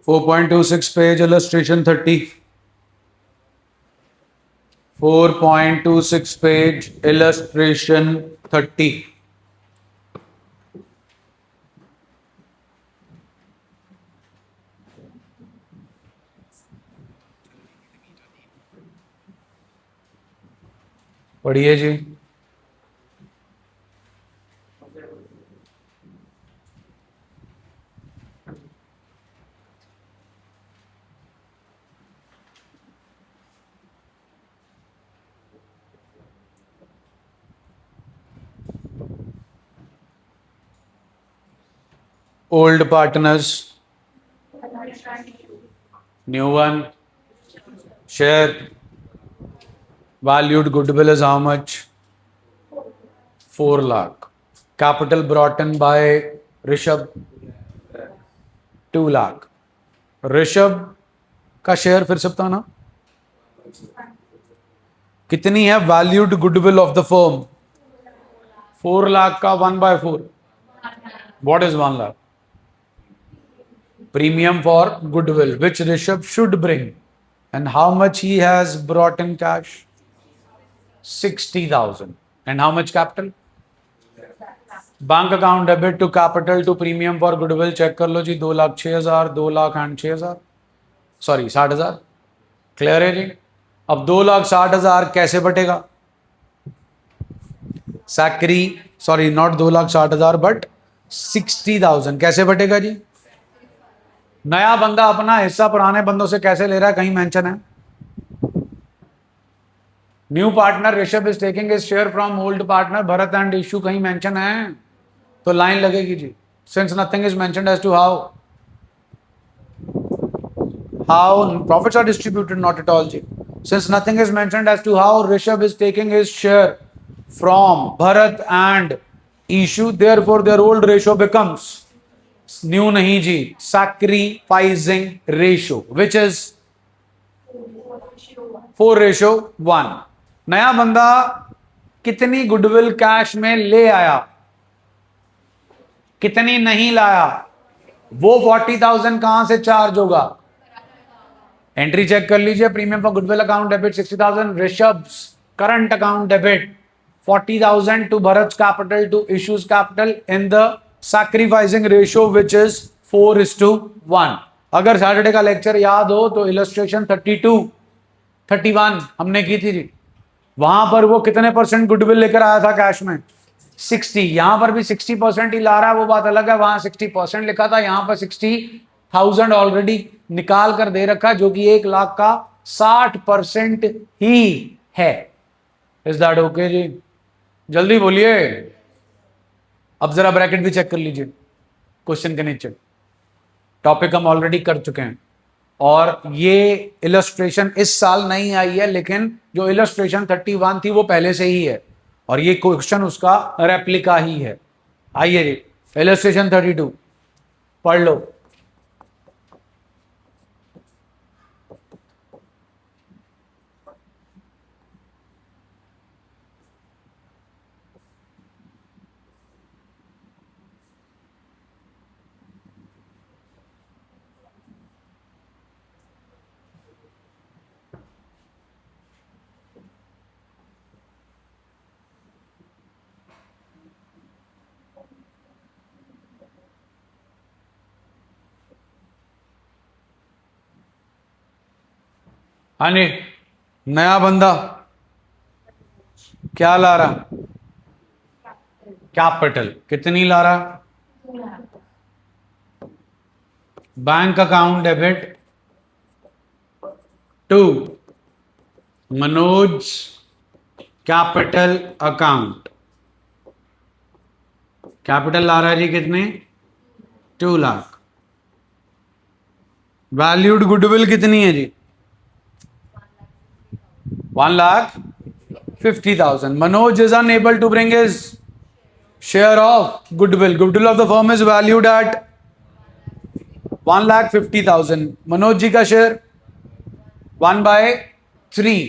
4.26 page illustration 30. 4.26 page illustration 30. पढ़िए जी। Old partners, new one, share, valued goodwill is how much? 4 lakh. Capital brought in by Rishabh, 2 lakh. Rishabh का share फिर से बताना कितनी है? Valued goodwill of the firm 4 lakh का 1/4. What is 1 lakh? Premium for goodwill which Rishabh should bring. And how much he has brought in cash? 60,000. And how much capital? Bank account debit to capital to premium for goodwill check कर लो जी. 2,06,000, 2 lakh and 6,000, sorry 60,000. Clear है जी? अब 2,60,000 कैसे बटेगा? सैकरी, sorry not 2,60,000 but 60,000 कैसे बटेगा जी? नया बंदा अपना हिस्सा पुराने बंदों से कैसे ले रहा है? कहीं मेंशन है? New partner Rishabh is taking his share from old partner Bharat and Ishu, कहीं मेंशन है? तो लाइन लगेगी जी. Since nothing is mentioned as to how profits are distributed, not at all ji. Since nothing is mentioned as to how Rishabh is taking his share from Bharat and Ishu, therefore their old ratio becomes new nahi ji, sacrificing ratio, which is 4:1. नया बंदा कितनी goodwill cash में ले आया, कितनी नहीं लाया, वो 40,000 कहां से चार्ज होगा? एंट्री चेक कर लीजिए. Premium for goodwill account debit 60,000. Rishabh's current account debit 40,000 to Bharat capital to Ishu's capital in the sacrificing ratio which is 4:1. अगर सैटरडे का लेक्चर याद हो तो इलस्ट्रेशन 32, 31 हमने की थी जी. वहां पर वो कितने परसेंट गुडविल लेकर आया था कैश में? 60. यहां पर भी 60% ही ला रहा है, वो बात अलग है. वहां 60% लिखा था, यहां पर 60,000 ऑलरेडी निकाल कर दे रखा, जो कि 1 लाख का 60% ही है. इज दैट ओके जी? जल्दी बोलिए. अब जरा ब्रैकेट भी चेक कर लीजिए क्वेश्चन के नीचे. टॉपिक हम ऑलरेडी कर चुके हैं और ये इलस्ट्रेशन इस साल नहीं आई है, लेकिन जो इलस्ट्रेशन 31 थी वो पहले से ही है और ये क्वेश्चन उसका रेप्लिका ही है. आइए जी, इलस्ट्रेशन 32 पढ़ लो. हाँ जी, नया बंदा क्या ला रहा? कैपिटल. कितनी ला रहा? Bank account debit to Manoj capital account. Capital ला रहा है जी कितने? 2 लाख. वैल्यूड गुडविल कितनी है जी? 1,50,000. Manoj is unable to bring his share of goodwill. Goodwill of the firm is valued at 1,50,000. Manoj जी का शेयर 1/3.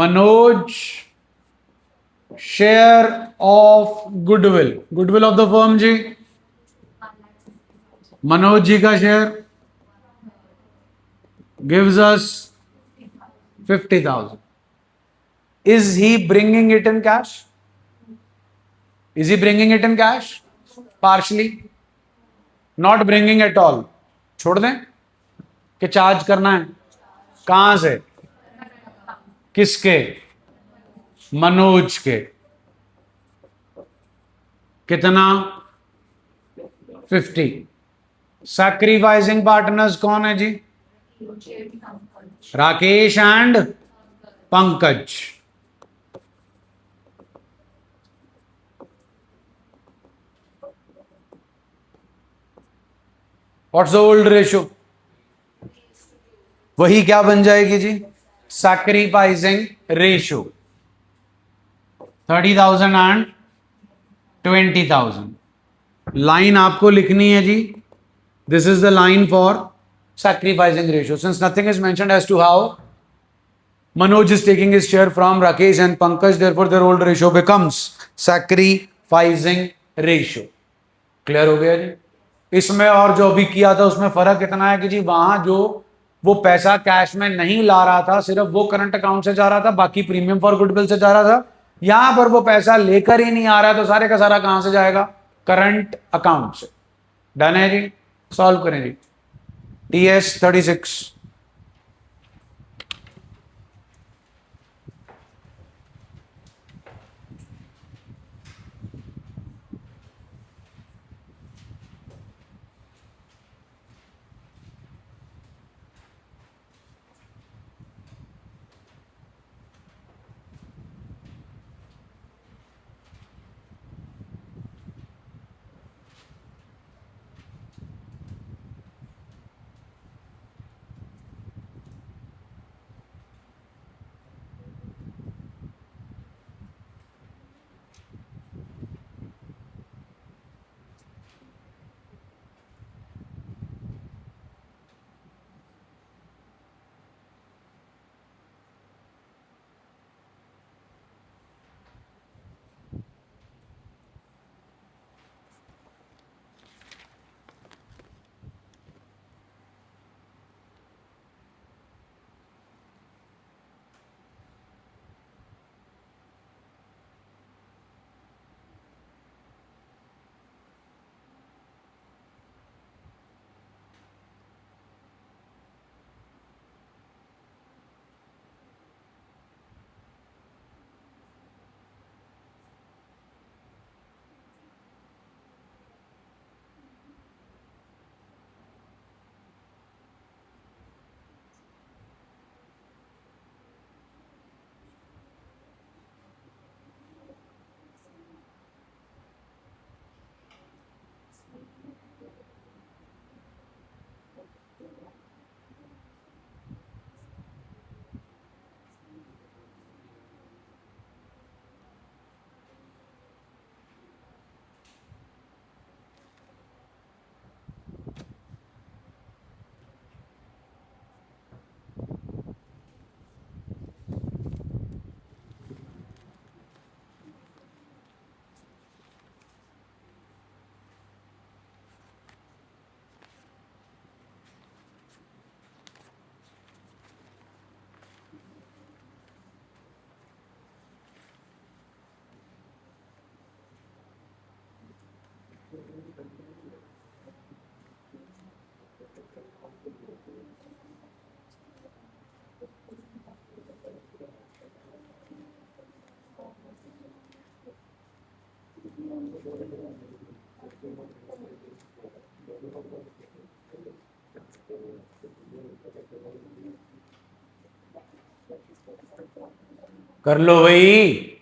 Manoj share of goodwill. Goodwill of the firm जी मनोज जी का share gives us 50,000. Is he bringing it in cash? Is he bringing it in cash? Partially. Not bringing at all. छोड़ दें कि charge करना है. कहां से? किसके? मनोज के. कितना? 50. सैक्रिफाइसिंग पार्टनर्स कौन है जी? Rakesh and Pankaj. What's the old ratio? वही क्या बन जाएगी जी? Sacrificing ratio. 30,000 एंड 20,000. लाइन आपको लिखनी है जी. This is the line for sacrificing ratio. Since nothing is mentioned as to how Manoj is taking his share from Rakesh and Pankaj, therefore their old ratio becomes sacrificing ratio. Clear हो गया जी? इसमें और जो अभी किया था उसमें फर्क इतना है कि जी वहां जो वो पैसा कैश में नहीं ला रहा था, सिर्फ वो करंट अकाउंट से जा रहा था, बाकी प्रीमियम फॉर गुडविल से जा रहा था. यहां पर वो पैसा लेकर ही नहीं आ रहा है, तो सारे का सारा कहां से जाएगा? करंट अकाउंट से. डन है जी? सॉल्व करें जी. TS 36. कर लो भाई.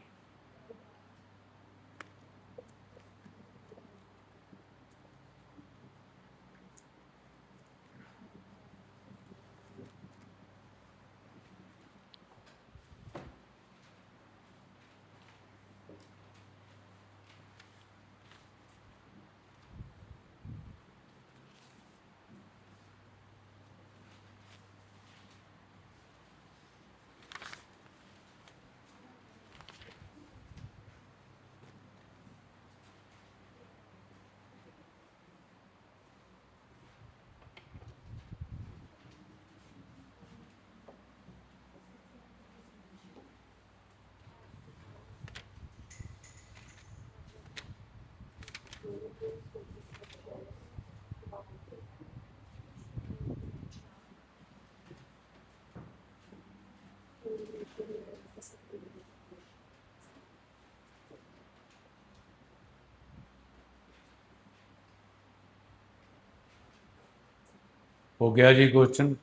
हो गया जी question.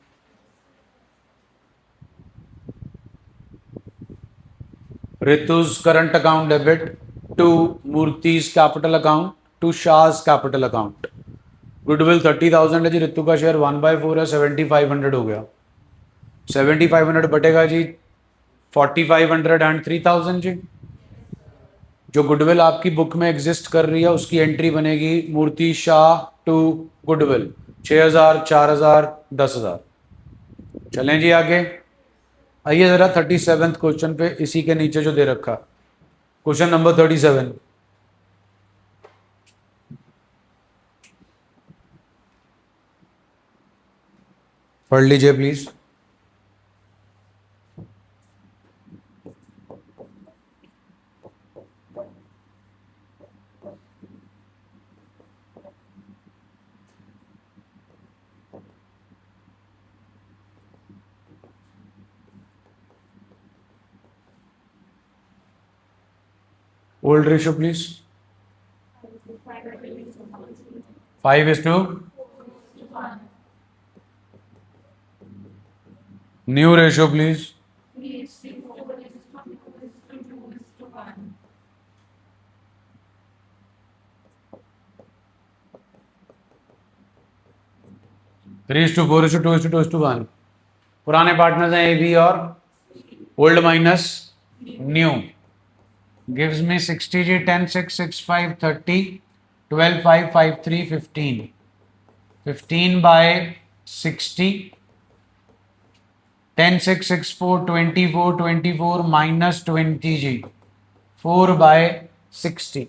Ritu's current account debit to Murthy's capital account to Shah's capital account. Goodwill 30,000 है जी, रितु का शेयर 1/4 है, 7,500 हो गया। 7,500 बटेगा जी 4,500 एंड 3,000 जी। जो गुडविल आपकी बुक में एग्जिस्ट कर रही है उसकी एंट्री बनेगी मूर्ति शाह टू गुडविल 6,000, 4,000, 10,000। चलें जी आगे। आइए जरा 37th क्वेश्चन पे, इसी के नीचे जो दे रखा, क्वेश्चन नंबर 37। पढ़ लीजिए please. Old ratio please. 5:, new ratio please. 3:4, 2:1। पुराने पार्टनर्स हैं ए बी और old minus new. Gives me 60 जी, 10, 6, 6, 5, 30, 12, 5, 5, 3, 15। 15/60, 10, 6, 6, 4, 24, 24 minus 20 जी, 4/60।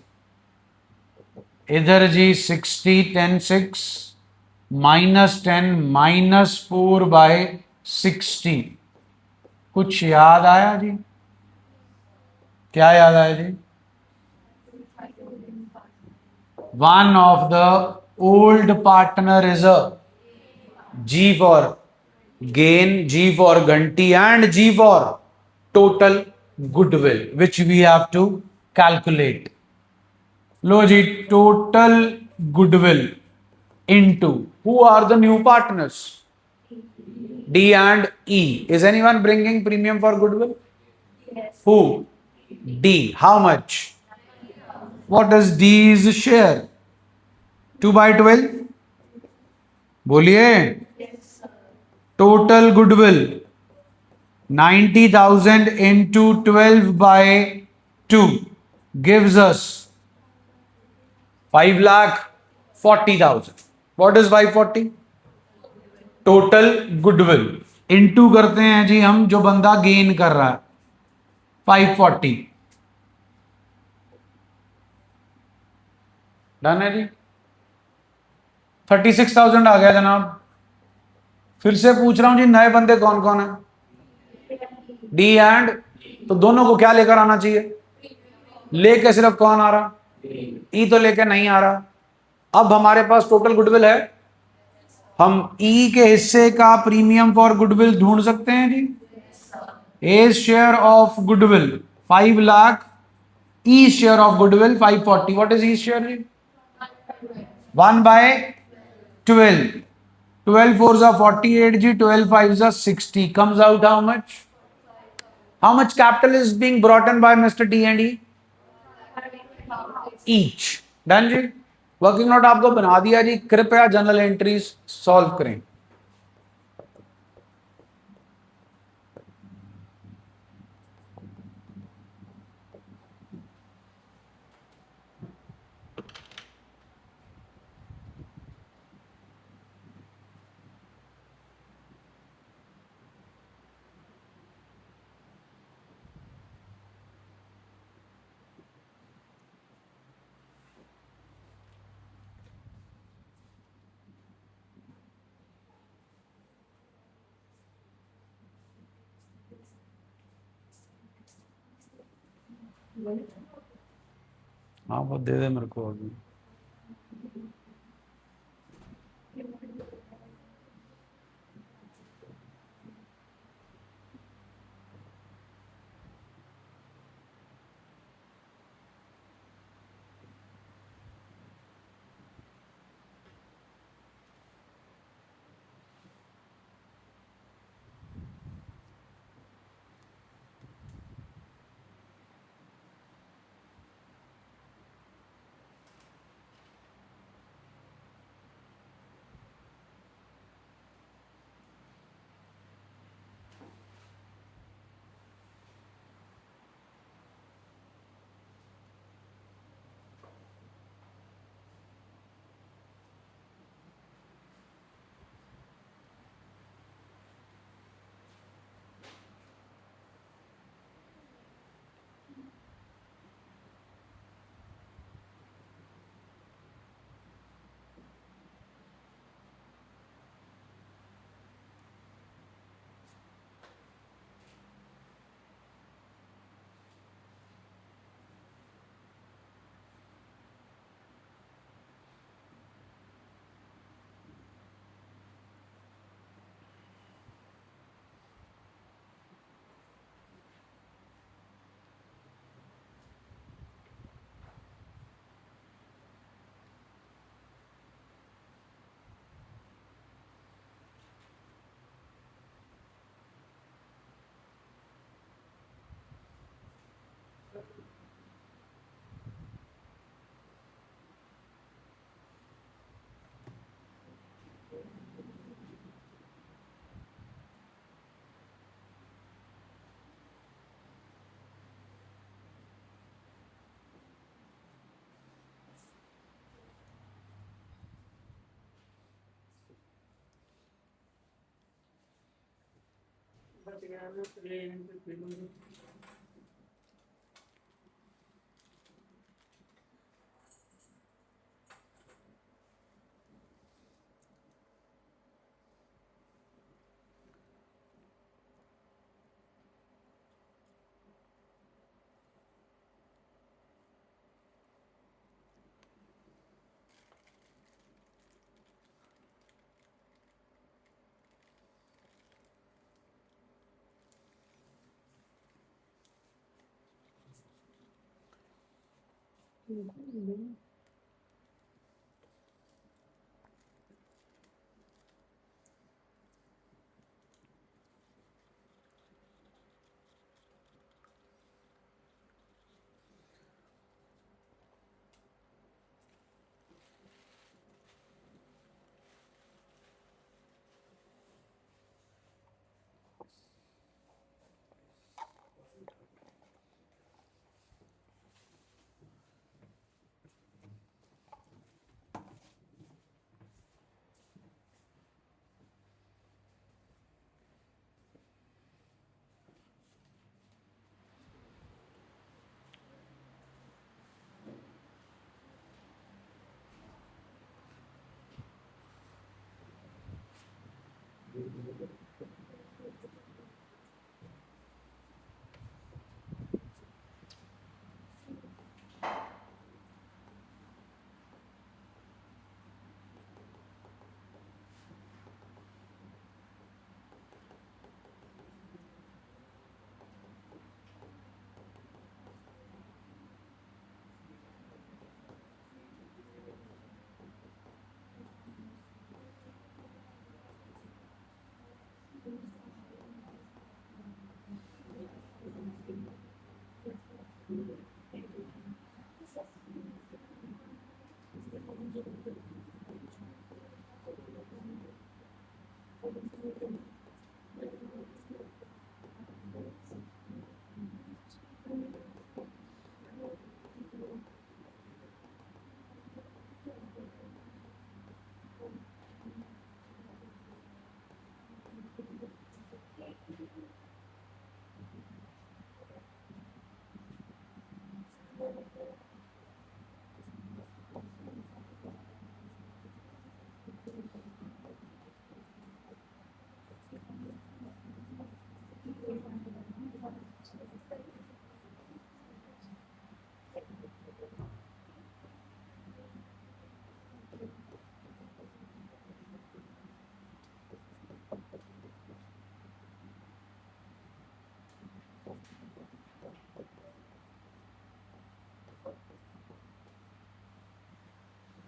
इधर जी 60, 10, 6 minus 10 minus 4/60। कुछ याद आया जी? क्या याद आया जी? One of the old partner is a G for gain, G for Ganti, and G for total goodwill, which we have to calculate. Low ji, total goodwill into who are the new partners? D and E. Is anyone bringing premium for goodwill? Yes. Who? D. How much? What is D's share? 2/12? बोलिए। Total goodwill 90,000 into 12/2 gives us 5,40,000। What is 540? Total goodwill into करते हैं जी हम जो बंदा gain कर रहा है 540। Done है जी। 36,000 आ गया जनाब। फिर से पूछ रहा हूं जी, नए बंदे कौन कौन है? डी एंड, तो दोनों को क्या लेकर आना चाहिए? लेके सिर्फ कौन आ रहा? ई तो लेके नहीं आ रहा। अब हमारे पास टोटल गुडविल है, हम ई के हिस्से का प्रीमियम फॉर गुडविल ढूंढ सकते हैं जी। A share of goodwill 5 lakh, E share of goodwill 540। What is E share जी? 1/12। 12 4s are 48 जी, 12 5s are 60। comes out how much? How much capital is being brought in by Mr. D and E? Each। Done जी। Working note आपको बना दिया जी, कृपया general entries solve करें। हाँ वो दे दे मेरे को अभी।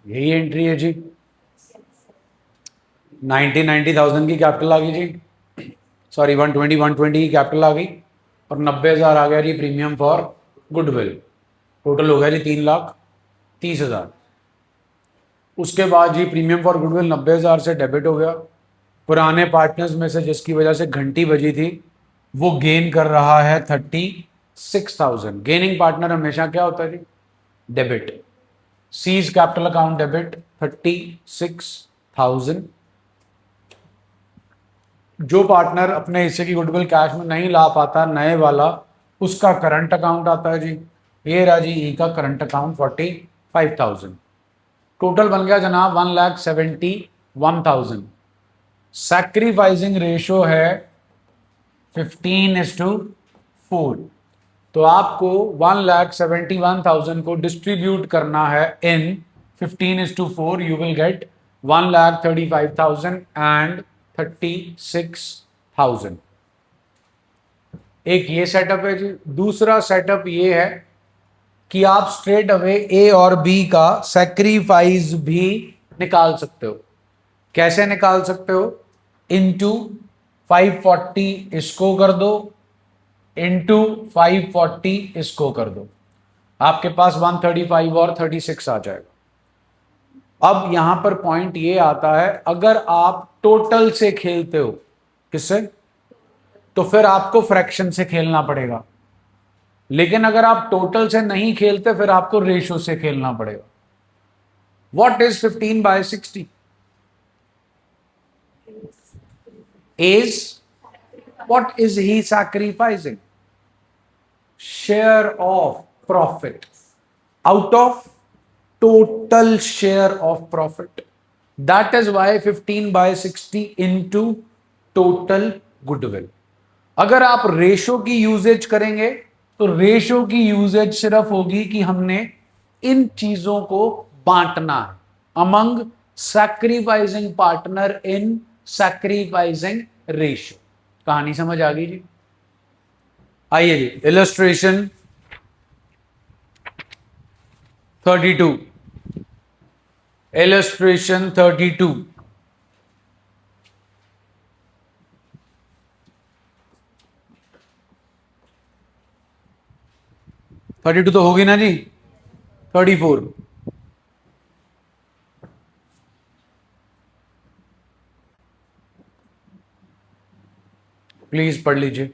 यही एंट्री है जी। 90,000 की कैपिटल आ गई जी, सॉरी 120 की कैपिटल आ गई और 90,000 आ गया जी प्रीमियम फॉर गुडविल। टोटल हो गया जी 3,30,000। उसके बाद जी प्रीमियम फॉर गुडविल 90,000 से डेबिट हो गया। पुराने पार्टनर्स में से जिसकी वजह से घंटी बजी थी वो गेन कर रहा है 36,000। गेनिंग पार्टनर हमेशा क्या होता है जी? Debit. C's capital account debit 36,000। जो पार्टनर अपने हिस्से की गुडविल कैश में नहीं ला पाता नए वाला, उसका करंट अकाउंट आता है जी। ये रहा जी ई का करंट अकाउंट 45,000। टोटल बन गया जनाब 1,71,000। सैक्रिफाइसिंग रेशो है 15:4। तो आपको 1,71,000 को डिस्ट्रीब्यूट करना है इन 15:4। You will get 1,35,000 and 36,000। एक ये सेटअप है जी। दूसरा सेटअप ये है कि आप स्ट्रेट अवे ए और बी का सैक्रिफाइस भी निकाल सकते हो। कैसे निकाल सकते हो? इंटू 540 इसको कर दो, इंटू 540 इसको कर दो, आपके पास 135 और 36 आ जाएगा। अब यहां पर पॉइंट ये आता है, अगर आप टोटल से खेलते हो, किससे? तो फिर आपको फ्रैक्शन से खेलना पड़ेगा। लेकिन अगर आप टोटल से नहीं खेलते फिर आपको रेशो से खेलना पड़ेगा। What is 15/60? Is What is he sacrificing? Share of profit out of total share of profit. That is why 15/60 into total goodwill. अगर आप रेशो की यूजेज करेंगे तो रेशो की यूजेज सिर्फ होगी कि हमने इन चीजों को बांटना है among sacrificing partner in sacrificing ratio. कहानी समझ आ गई जी. आइए जी, इलस्ट्रेशन 32. Illustration 32. तो होगी ना जी. 34. प्लीज पढ़ लीजिए.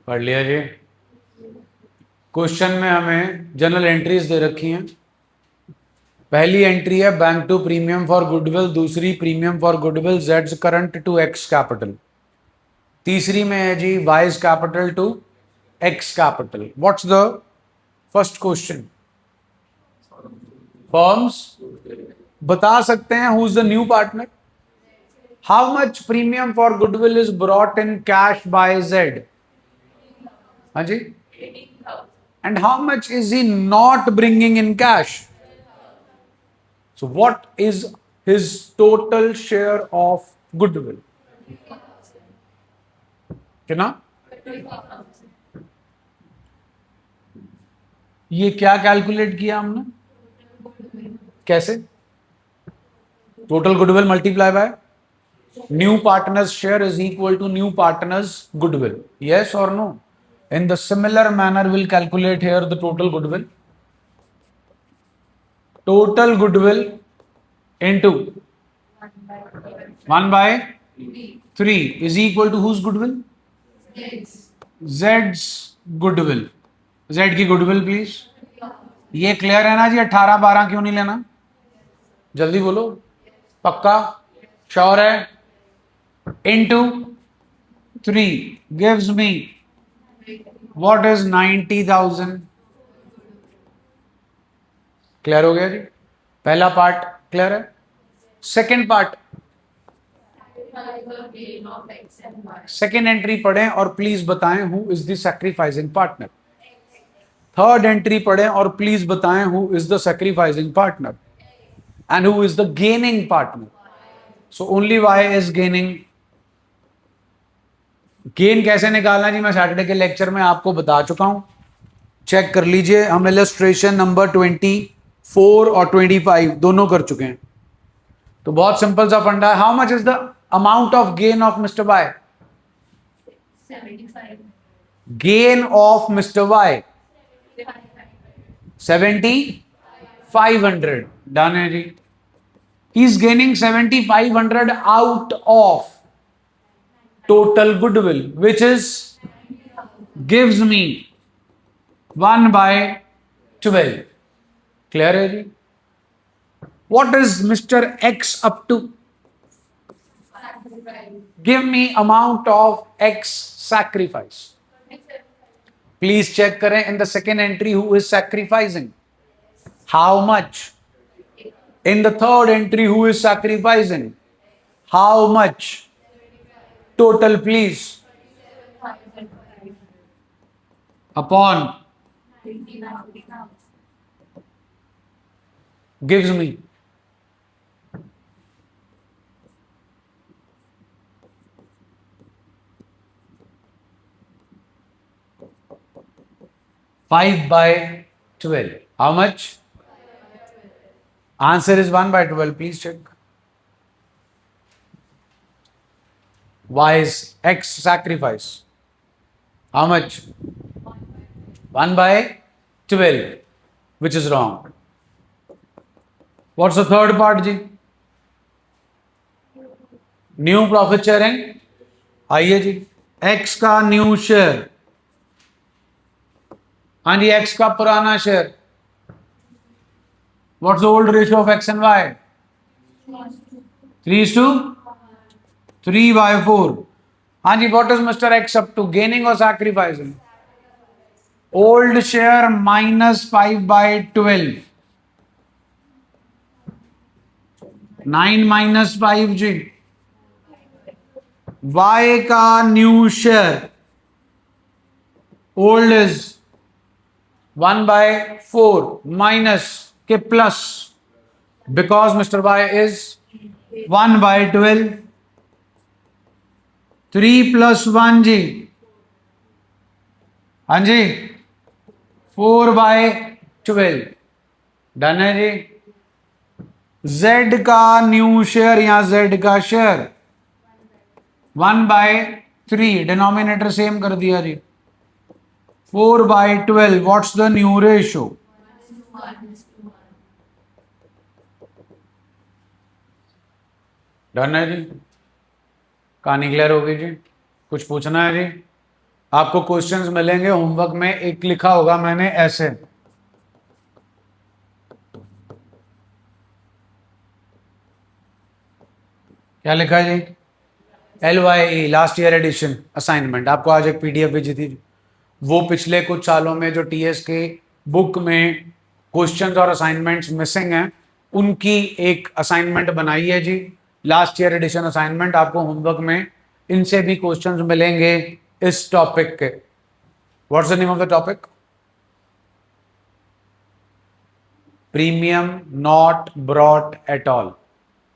पढ़ लिया जी. क्वेश्चन में हमें जनरल एंट्रीज दे रखी हैं. पहली एंट्री है bank to premium for goodwill, दूसरी प्रीमियम फॉर गुडविल जेड्स करंट टू एक्स कैपिटल, तीसरी में है जी Y's capital to X capital. What's the first question? Firms बता सकते हैं who is the new partner. How much premium for goodwill is brought in cash by Z? हाँ जी. And how much is he not bringing in cash? So what is his total share of goodwill? कितना? ये क्या calculate किया हमने? कैसे? Total goodwill multiply by new partners share is equal to new partners goodwill. Yes और no? In the similar manner, we'll calculate here the total goodwill. Total goodwill into 1/3 is equal to whose goodwill? Z's goodwill. Z की goodwill please. ये clear है ना जी? 18 12 क्यों नहीं लेना? जल्दी बोलो. पक्का? श्योर है? Into 3 gives me what is 90,000. Clear हो गया जी? पहला पार्ट क्लियर है. सेकेंड पार्ट, सेकेंड एंट्री पढ़ें और प्लीज बताएं who is the sacrificing partner. Third entry पढ़ें और प्लीज बताएं who is the sacrificing partner and who is the gaining partner. So only Y is gaining. Gain कैसे निकालना जी मैं सैटरडे के लेक्चर में आपको बता चुका हूं. चेक कर लीजिए. हम इलस्ट्रेशन नंबर 24 और 25 दोनों कर चुके हैं. तो बहुत सिंपल सा फंडा है. How much is the amount of gain of mister Y? 75. Gain of mister Y 7,500. Done है जी. He is gaining 7,500 out of total goodwill, which is gives me 1/12. Clear है जी? What is Mr. X up to? Give me amount of X sacrifice. Please check करें in the second entry who is sacrificing. How much? In the third entry who is sacrificing? How much? Total please. Upon gives me 5/12. How much? Answer is 1/12. Please check. Why is X sacrifice? How much? 1/12, which is wrong. What's the third part, जी? New profit sharing. आइए जी, X का new share. हाँ जी, X का पुराना शेयर. What's the old ratio of X and Y? 3:3/4. हाँ जी, what is Mr. X up to? Gaining or sacrificing? Old share minus 5/12. 9 minus 5 जी. Y का new share old is 1/4 minus के plus, because mister Y is 1/12. 3 + 1 जी. हाँ जी, 4/12. Done है जी. Z का न्यू शेयर या Z का शेयर 1/3. डिनोमिनेटर सेम कर दिया जी. 4/12. What's the new ratio? Done है जी. कहानी क्लियर होगी जी. कुछ पूछना है जी? आपको क्वेश्चंस मिलेंगे होमवर्क में. एक लिखा होगा मैंने ऐसे, क्या लिखा है जी? LYE last year addition assignment. आपको आज एक PDF भेजी थी. वो पिछले कुछ सालों में जो TS के बुक में क्वेश्चंस और असाइनमेंट्स मिसिंग हैं, उनकी एक असाइनमेंट बनाई है जी. Last year addition assignment. आपको होमवर्क में इनसे भी क्वेश्चंस मिलेंगे इस टॉपिक के. What's the name of the topic? Premium not brought at all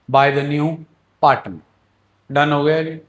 by the new partner. Done हो गया जी.